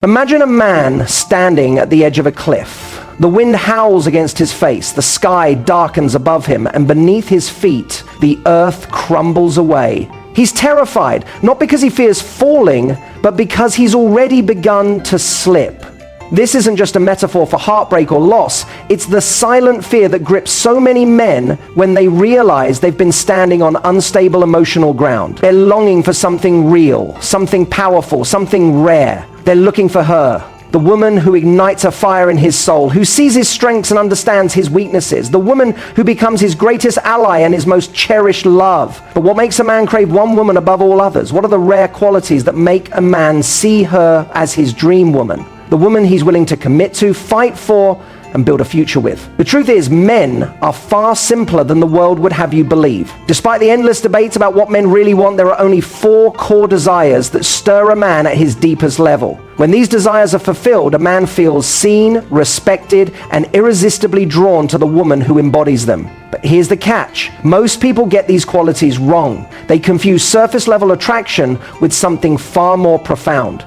Imagine a man standing at the edge of a cliff. The wind howls against his face, the sky darkens above him, and beneath his feet, the earth crumbles away. He's terrified, not because he fears falling, but because he's already begun to slip. This isn't just a metaphor for heartbreak or loss. It's the silent fear that grips so many men when they realize they've been standing on unstable emotional ground. They're longing for something real, something powerful, something rare. They're looking for her, the woman who ignites a fire in his soul, who sees his strengths and understands his weaknesses, the woman who becomes his greatest ally and his most cherished love. But what makes a man crave one woman above all others? What are the rare qualities that make a man see her as his dream woman? The woman he's willing to commit to, fight for, and build a future with. The truth is, men are far simpler than the world would have you believe. Despite the endless debates about what men really want, there are only 4 core desires that stir a man at his deepest level. When these desires are fulfilled, a man feels seen, respected, and irresistibly drawn to the woman who embodies them. But here's the catch. Most people get these qualities wrong. They confuse surface level attraction with something far more profound.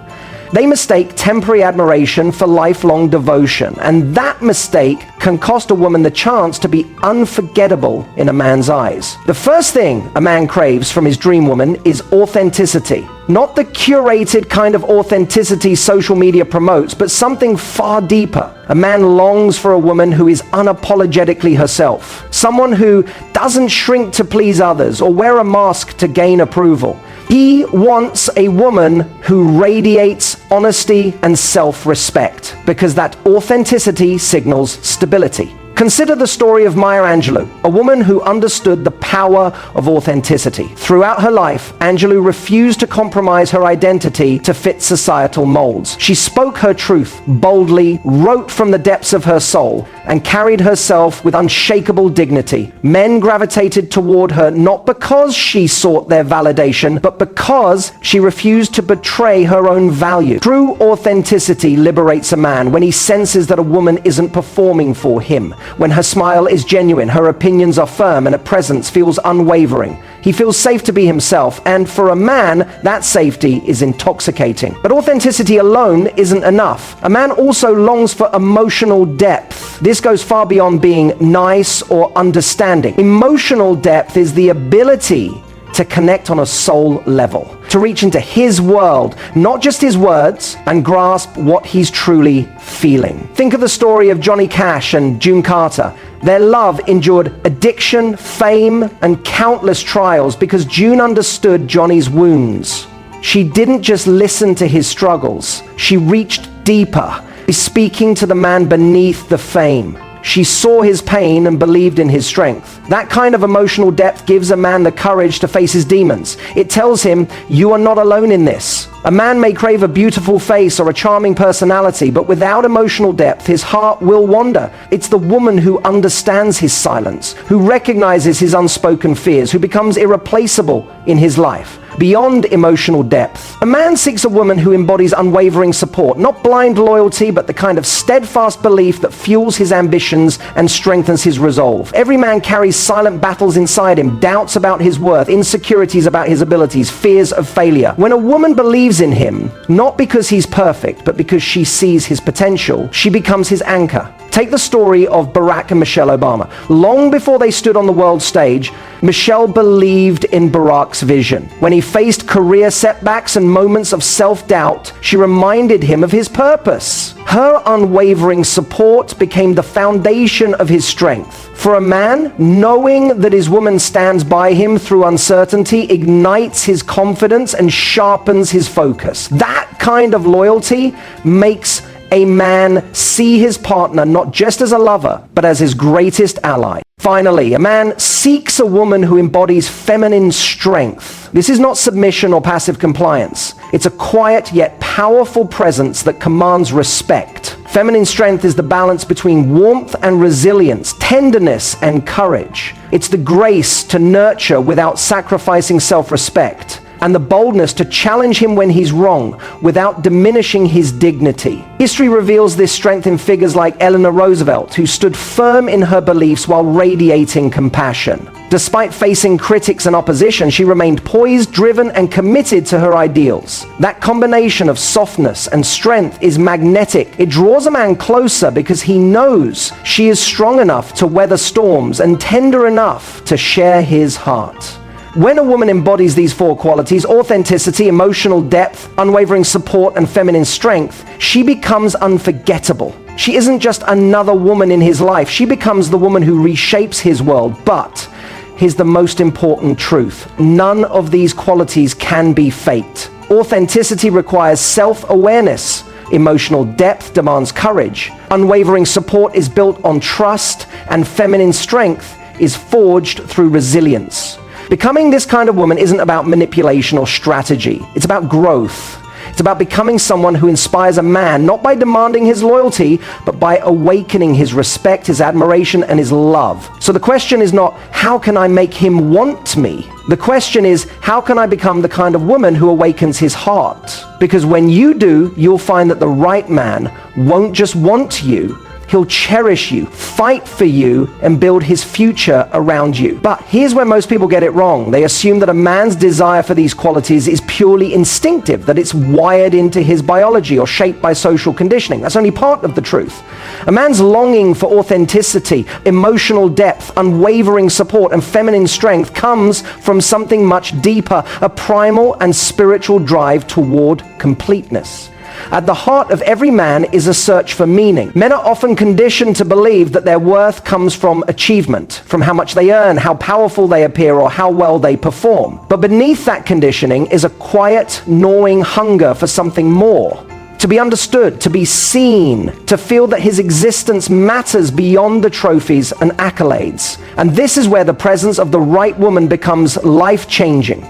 They mistake temporary admiration for lifelong devotion, and that mistake can cost a woman the chance to be unforgettable in a man's eyes. The first thing a man craves from his dream woman is authenticity. Not the curated kind of authenticity social media promotes, but something far deeper. A man longs for a woman who is unapologetically herself. Someone who doesn't shrink to please others or wear a mask to gain approval. He wants a woman who radiates honesty and self-respect, because that authenticity signals stability. Consider the story of Maya Angelou, a woman who understood the power of authenticity. Throughout her life, Angelou refused to compromise her identity to fit societal molds. She spoke her truth boldly, wrote from the depths of her soul, and carried herself with unshakable dignity. Men gravitated toward her not because she sought their validation, but because she refused to betray her own value. True authenticity liberates a man when he senses that a woman isn't performing for him. When her smile is genuine, her opinions are firm, and her presence feels unwavering. He feels safe to be himself, and for a man, that safety is intoxicating. But authenticity alone isn't enough. A man also longs for emotional depth. This goes far beyond being nice or understanding. Emotional depth is the ability to connect on a soul level, to reach into his world, not just his words, and grasp what he's truly feeling. Think of the story of Johnny Cash and June Carter. Their love endured addiction, fame, and countless trials because June understood Johnny's wounds. She didn't just listen to his struggles. She reached deeper, speaking to the man beneath the fame. She saw his pain and believed in his strength. That kind of emotional depth gives a man the courage to face his demons. It tells him, you are not alone in this. A man may crave a beautiful face or a charming personality, but without emotional depth, his heart will wander. It's the woman who understands his silence, who recognizes his unspoken fears, who becomes irreplaceable in his life. Beyond emotional depth, a man seeks a woman who embodies unwavering support, not blind loyalty, but the kind of steadfast belief that fuels his ambitions and strengthens his resolve. Every man carries silent battles inside him, doubts about his worth, insecurities about his abilities, fears of failure. When a woman believes in him, not because he's perfect, but because she sees his potential, she becomes his anchor. Take the story of Barack and Michelle Obama. Long before they stood on the world stage, Michelle believed in Barack's vision. When he faced career setbacks and moments of self-doubt, she reminded him of his purpose. Her unwavering support became the foundation of his strength. For a man, knowing that his woman stands by him through uncertainty ignites his confidence and sharpens his focus. That kind of loyalty makes a man see his partner not just as a lover, but as his greatest ally. Finally, a man seeks a woman who embodies feminine strength. This is not submission or passive compliance. It's a quiet yet powerful presence that commands respect. Feminine strength is the balance between warmth and resilience, tenderness and courage. It's the grace to nurture without sacrificing self-respect. and the boldness to challenge him when he's wrong without diminishing his dignity. History reveals this strength in figures like Eleanor Roosevelt, who stood firm in her beliefs while radiating compassion. Despite facing critics and opposition, she remained poised, driven, and committed to her ideals. That combination of softness and strength is magnetic. It draws a man closer because he knows she is strong enough to weather storms and tender enough to share his heart. When a woman embodies these four qualities, authenticity, emotional depth, unwavering support, and feminine strength, she becomes unforgettable. She isn't just another woman in his life. She becomes the woman who reshapes his world. But here's the most important truth. None of these qualities can be faked. Authenticity requires self-awareness. Emotional depth demands courage. Unwavering support is built on trust, and feminine strength is forged through resilience. Becoming this kind of woman isn't about manipulation or strategy. It's about growth. It's about becoming someone who inspires a man, not by demanding his loyalty, but by awakening his respect, his admiration, and his love. So the question is not, how can I make him want me? The question is, how can I become the kind of woman who awakens his heart? Because when you do, you'll find that the right man won't just want you, he'll cherish you, fight for you, and build his future around you. But here's where most people get it wrong. They assume that a man's desire for these qualities is purely instinctive, that it's wired into his biology or shaped by social conditioning. That's only part of the truth. A man's longing for authenticity, emotional depth, unwavering support, and feminine strength comes from something much deeper, a primal and spiritual drive toward completeness. At the heart of every man is a search for meaning. Men are often conditioned to believe that their worth comes from achievement, from how much they earn, how powerful they appear, or how well they perform. But beneath that conditioning is a quiet, gnawing hunger for something more. To be understood, to be seen, to feel that his existence matters beyond the trophies and accolades. And this is where the presence of the right woman becomes life-changing.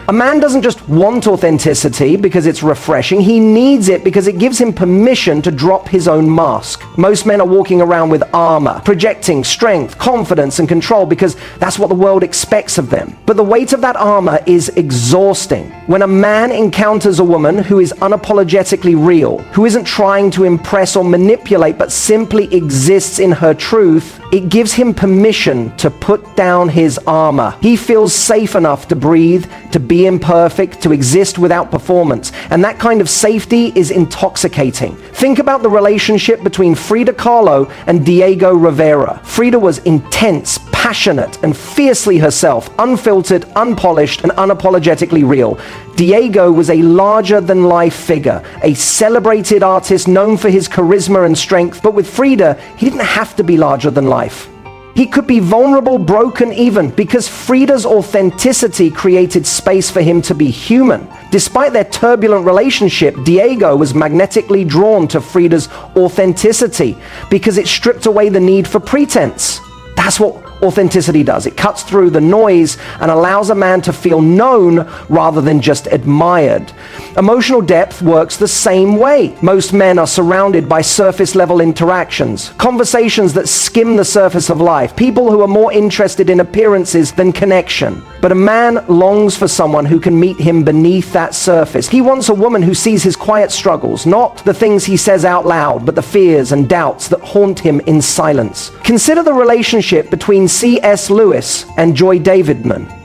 A man doesn't just want authenticity because it's refreshing. He needs it because it gives him permission to drop his own mask. Most men are walking around with armor, projecting strength, confidence, and control because that's what the world expects of them. But the weight of that armor is exhausting. When a man encounters a woman who is unapologetically real, who isn't trying to impress or manipulate, but simply exists in her truth, it gives him permission to put down his armor. He feels safe enough to breathe, to be imperfect, to exist without performance. And that kind of safety is intoxicating. Think about the relationship between Frida Kahlo and Diego Rivera. Frida was intense, passionate, and fiercely herself, unfiltered, unpolished, and unapologetically real. Diego was a larger-than-life figure, a celebrated artist known for his charisma and strength, but with Frida, he didn't have to be larger than life. He could be vulnerable, broken even, because Frida's authenticity created space for him to be human. Despite their turbulent relationship, Diego was magnetically drawn to Frida's authenticity because it stripped away the need for pretense. That's what authenticity does. It cuts through the noise and allows a man to feel known rather than just admired. Emotional depth works the same way. Most men are surrounded by surface-level interactions, conversations that skim the surface of life, people who are more interested in appearances than connection. But a man longs for someone who can meet him beneath that surface. He wants a woman who sees his quiet struggles, not the things he says out loud, but the fears and doubts that haunt him in silence. Consider the relationship between C.S. Lewis and Joy Davidman.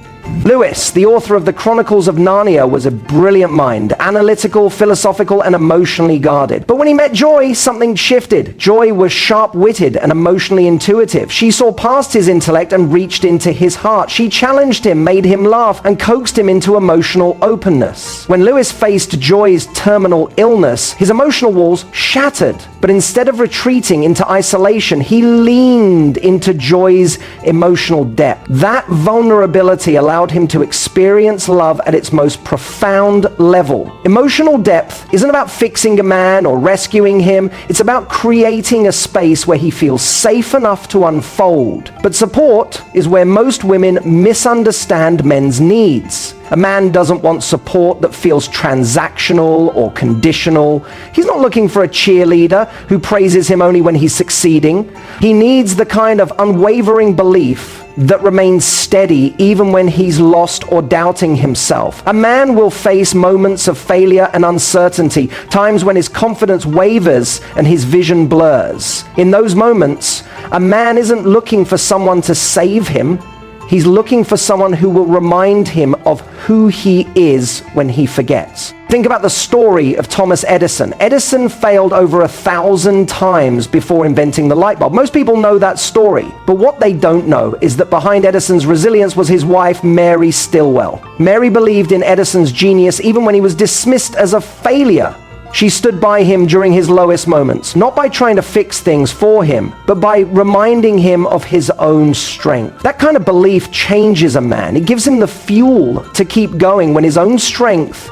Lewis, the author of the Chronicles of Narnia, was a brilliant mind, analytical, philosophical, and emotionally guarded. But when he met Joy, something shifted. Joy was sharp-witted and emotionally intuitive. She saw past his intellect and reached into his heart. She challenged him, made him laugh, and coaxed him into emotional openness. When Lewis faced Joy's terminal illness, his emotional walls shattered. But instead of retreating into isolation, he leaned into Joy's emotional depth. That vulnerability allowed him to experience love at its most profound level. Emotional depth isn't about fixing a man or rescuing him. It's about creating a space where he feels safe enough to unfold. But support is where most women misunderstand men's needs. A man doesn't want support that feels transactional or conditional. He's not looking for a cheerleader who praises him only when he's succeeding. He needs the kind of unwavering belief that remains steady even when he's lost or doubting himself. A man will face moments of failure and uncertainty, times when his confidence wavers and his vision blurs. In those moments, a man isn't looking for someone to save him. He's looking for someone who will remind him of who he is when he forgets. Think about the story of Thomas Edison. Edison failed over 1,000 times before inventing the light bulb. Most people know that story, but what they don't know is that behind Edison's resilience was his wife, Mary Stilwell. Mary believed in Edison's genius even when he was dismissed as a failure. She stood by him during his lowest moments, not by trying to fix things for him, but by reminding him of his own strength. That kind of belief changes a man. It gives him the fuel to keep going when his own strength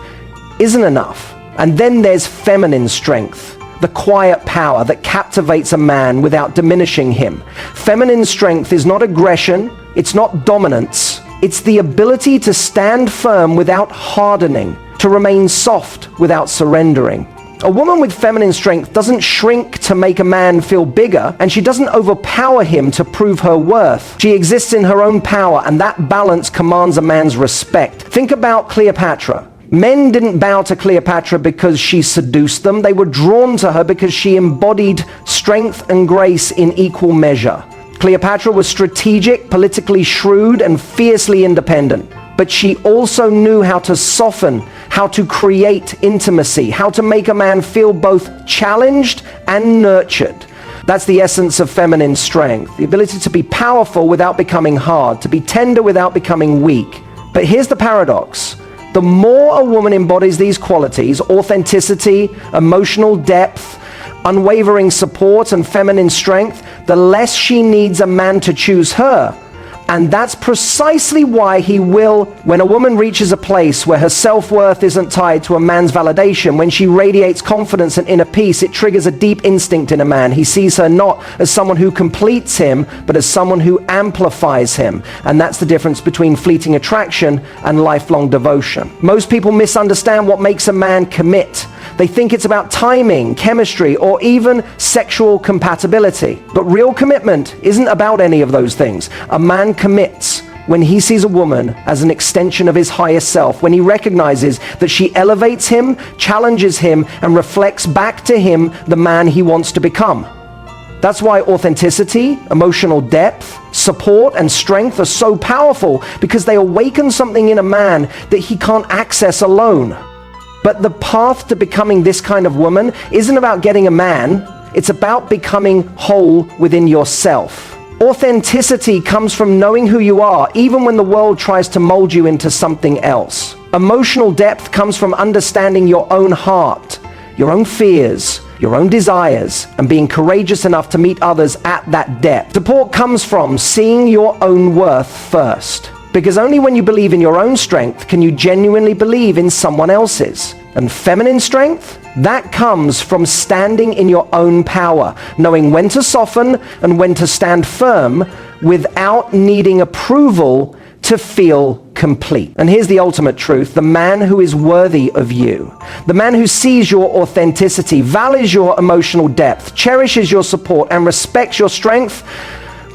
isn't enough. And then there's feminine strength, the quiet power that captivates a man without diminishing him. Feminine strength is not aggression, it's not dominance, it's the ability to stand firm without hardening, to remain soft without surrendering. A woman with feminine strength doesn't shrink to make a man feel bigger, and she doesn't overpower him to prove her worth. She exists in her own power, and that balance commands a man's respect. Think about Cleopatra. Men didn't bow to Cleopatra because she seduced them. They were drawn to her because she embodied strength and grace in equal measure. Cleopatra was strategic, politically shrewd, and fiercely independent. But she also knew how to soften, how to create intimacy, how to make a man feel both challenged and nurtured. That's the essence of feminine strength, the ability to be powerful without becoming hard, to be tender without becoming weak. But here's the paradox. The more a woman embodies these qualities, authenticity, emotional depth, unwavering support, and feminine strength, the less she needs a man to choose her. And that's precisely why he will, when a woman reaches a place where her self-worth isn't tied to a man's validation, when she radiates confidence and inner peace, it triggers a deep instinct in a man. He sees her not as someone who completes him, but as someone who amplifies him. And that's the difference between fleeting attraction and lifelong devotion. Most people misunderstand what makes a man commit. They think it's about timing, chemistry, or even sexual compatibility. But real commitment isn't about any of those things. A man commits when he sees a woman as an extension of his higher self, when he recognizes that she elevates him, challenges him, and reflects back to him the man he wants to become. That's why authenticity, emotional depth, support, and strength are so powerful, because they awaken something in a man that he can't access alone. But the path to becoming this kind of woman isn't about getting a man, it's about becoming whole within yourself. Authenticity comes from knowing who you are, even when the world tries to mold you into something else. Emotional depth comes from understanding your own heart, your own fears, your own desires, and being courageous enough to meet others at that depth. Support comes from seeing your own worth first. Because only when you believe in your own strength can you genuinely believe in someone else's. And feminine strength, that comes from standing in your own power, knowing when to soften and when to stand firm without needing approval to feel complete. And here's the ultimate truth. The man who is worthy of you, the man who sees your authenticity, values your emotional depth, cherishes your support, and respects your strength,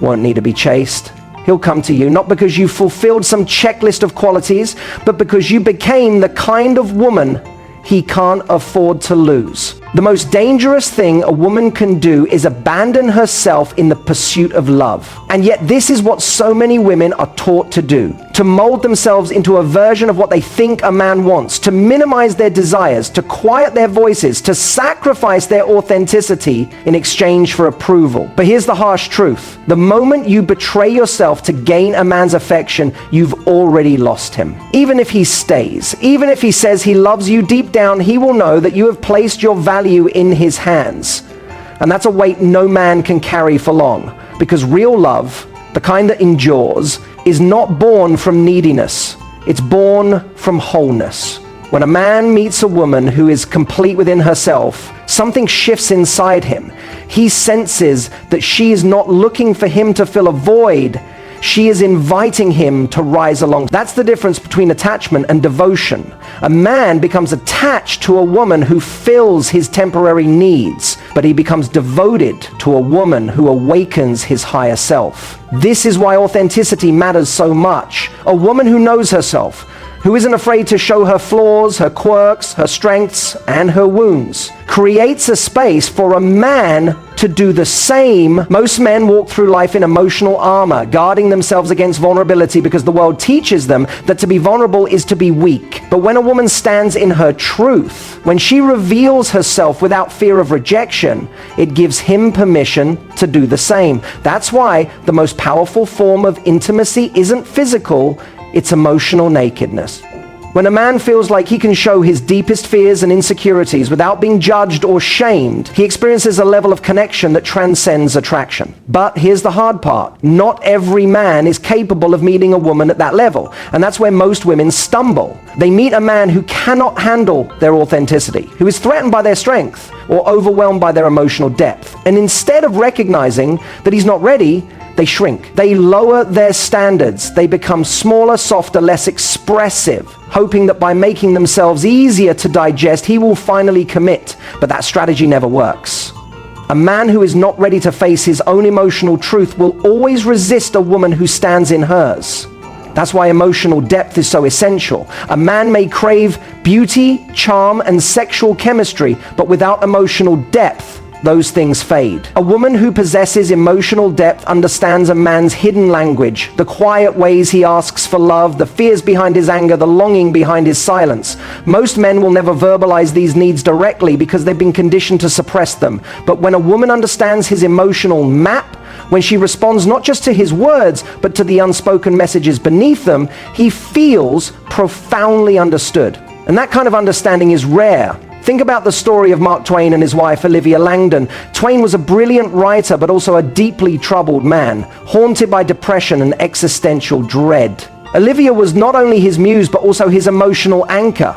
won't need to be chased. He'll come to you, not because you fulfilled some checklist of qualities, but because you became the kind of woman he can't afford to lose. The most dangerous thing a woman can do is abandon herself in the pursuit of love. And yet this is what so many women are taught to do, to mold themselves into a version of what they think a man wants, to minimize their desires, to quiet their voices, to sacrifice their authenticity in exchange for approval. But here's the harsh truth. The moment you betray yourself to gain a man's affection, you've already lost him. Even if he stays, even if he says he loves you, deep down he will know that you have placed your value in his hands. And that's a weight no man can carry for long, because real love, the kind that endures, is not born from neediness. It's born from wholeness. When a man meets a woman who is complete within herself, something shifts inside him. He senses that she is not looking for him to fill a void. She is inviting him to rise along. That's the difference between attachment and devotion. A man becomes attached to a woman who fills his temporary needs. but he becomes devoted to a woman who awakens his higher self. This is why authenticity matters so much. A woman who knows herself, who isn't afraid to show her flaws, her quirks, her strengths, and her wounds, creates a space for a man to do the same. Most men walk through life in emotional armor, guarding themselves against vulnerability because the world teaches them that to be vulnerable is to be weak. But when a woman stands in her truth, when she reveals herself without fear of rejection, it gives him permission to do the same. That's why the most powerful form of intimacy isn't physical, it's emotional nakedness. When a man feels like he can show his deepest fears and insecurities without being judged or shamed, he experiences a level of connection that transcends attraction. But here's the hard part. Not every man is capable of meeting a woman at that level. And that's where most women stumble. They meet a man who cannot handle their authenticity, who is threatened by their strength or overwhelmed by their emotional depth. And instead of recognizing that he's not ready, they shrink. They lower their standards. They become smaller, softer, less expressive, hoping that by making themselves easier to digest, he will finally commit. But that strategy never works. A man who is not ready to face his own emotional truth will always resist a woman who stands in hers. That's why emotional depth is so essential. A man may crave beauty, charm, and sexual chemistry, but without emotional depth, those things fade. A woman who possesses emotional depth understands a man's hidden language, the quiet ways he asks for love, the fears behind his anger, the longing behind his silence. Most men will never verbalize these needs directly because they've been conditioned to suppress them. But when a woman understands his emotional map, when she responds not just to his words, but to the unspoken messages beneath them, he feels profoundly understood. And that kind of understanding is rare. Think about the story of Mark Twain and his wife, Olivia Langdon. Twain was a brilliant writer, but also a deeply troubled man, haunted by depression and existential dread. Olivia was not only his muse, but also his emotional anchor.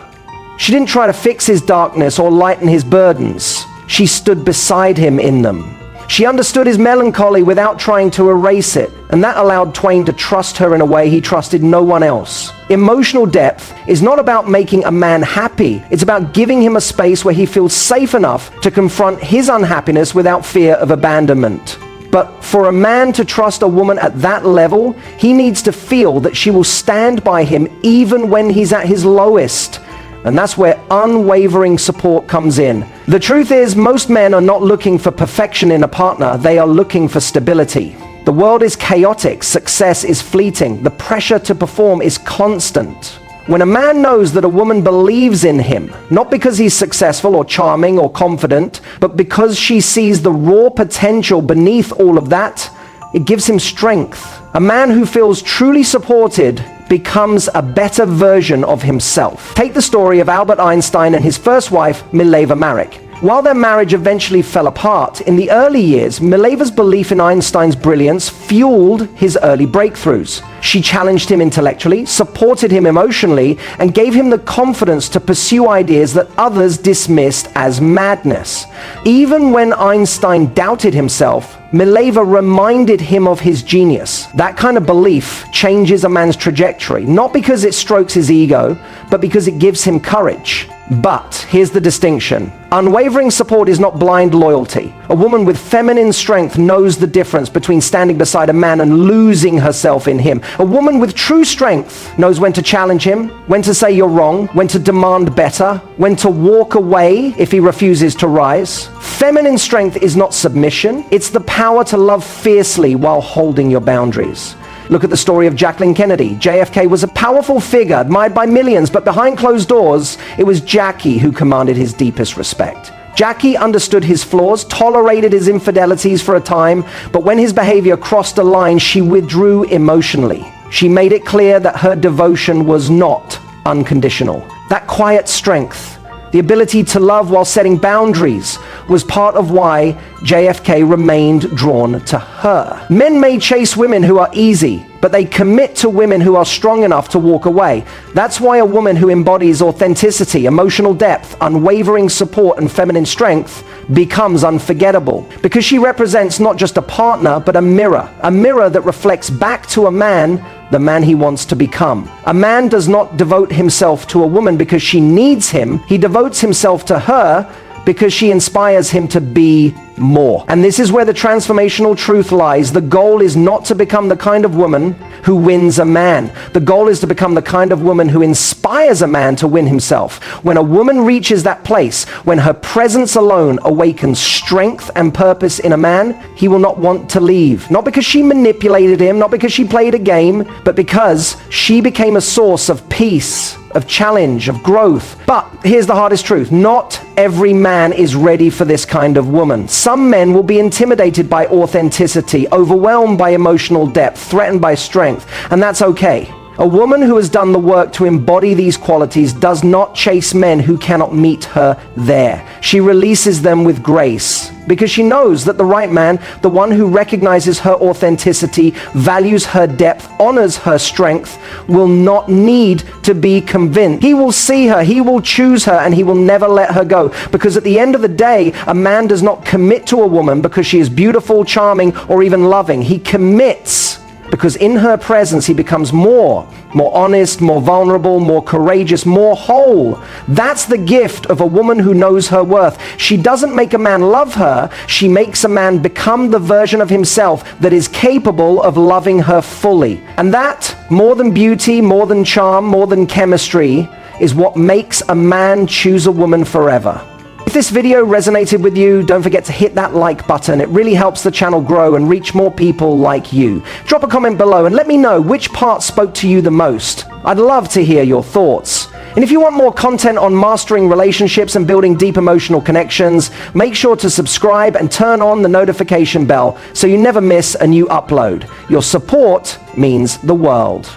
She didn't try to fix his darkness or lighten his burdens. She stood beside him in them. She understood his melancholy without trying to erase it, and that allowed Twain to trust her in a way he trusted no one else. Emotional depth is not about making a man happy. It's about giving him a space where he feels safe enough to confront his unhappiness without fear of abandonment. But for a man to trust a woman at that level, he needs to feel that she will stand by him even when he's at his lowest. And that's where unwavering support comes in. The truth is, most men are not looking for perfection in a partner. They are looking for stability. The world is chaotic. Success is fleeting. The pressure to perform is constant. When a man knows that a woman believes in him, not because he's successful or charming or confident, but because she sees the raw potential beneath all of that, it gives him strength. A man who feels truly supported becomes a better version of himself. Take the story of Albert Einstein and his first wife, Mileva Maric. While their marriage eventually fell apart, in the early years, Mileva's belief in Einstein's brilliance fueled his early breakthroughs. She challenged him intellectually, supported him emotionally, and gave him the confidence to pursue ideas that others dismissed as madness. Even when Einstein doubted himself, Mileva reminded him of his genius. That kind of belief changes a man's trajectory, not because it strokes his ego, but because it gives him courage. But here's the distinction. Unwavering support is not blind loyalty. A woman with feminine strength knows the difference between standing beside a man and losing herself in him. A woman with true strength knows when to challenge him, when to say you're wrong, when to demand better, when to walk away if he refuses to rise. Feminine strength is not submission. It's the power to love fiercely while holding your boundaries. Look at the story of Jacqueline Kennedy. JFK was a powerful figure, admired by millions, but behind closed doors, it was Jackie who commanded his deepest respect. Jackie understood his flaws, tolerated his infidelities for a time, but when his behavior crossed a line, she withdrew emotionally. She made it clear that her devotion was not unconditional. That quiet strength, the ability to love while setting boundaries, was part of why JFK remained drawn to her. Men may chase women who are easy, but they commit to women who are strong enough to walk away. That's why a woman who embodies authenticity, emotional depth, unwavering support, and feminine strength becomes unforgettable. Because she represents not just a partner, but a mirror that reflects back to a man the man he wants to become. A man does not devote himself to a woman because she needs him. He devotes himself to her because she inspires him to be more. And this is where the transformational truth lies. The goal is not to become the kind of woman who wins a man. The goal is to become the kind of woman who inspires a man to win himself. When a woman reaches that place, when her presence alone awakens strength and purpose in a man, he will not want to leave. Not because she manipulated him, not because she played a game, but because she became a source of peace, of challenge, of growth. But here's the hardest truth. Not every man is ready for this kind of woman. Some men will be intimidated by authenticity, overwhelmed by emotional depth, threatened by strength, and that's okay. A woman who has done the work to embody these qualities does not chase men who cannot meet her there. She releases them with grace because she knows that the right man, the one who recognizes her authenticity, values her depth, honors her strength, will not need to be convinced. He will see her, he will choose her, and he will never let her go. Because at the end of the day, a man does not commit to a woman because she is beautiful, charming, or even loving. He commits because in her presence he becomes more honest, more vulnerable, more courageous, more whole. That's the gift of a woman who knows her worth. She doesn't make a man love her, she makes a man become the version of himself that is capable of loving her fully. And that, more than beauty, more than charm, more than chemistry, is what makes a man choose a woman forever. If this video resonated with you, don't forget to hit that like button. It really helps the channel grow and reach more people like you. Drop a comment below and let me know which part spoke to you the most. I'd love to hear your thoughts. And if you want more content on mastering relationships and building deep emotional connections, make sure to subscribe and turn on the notification bell so you never miss a new upload. Your support means the world.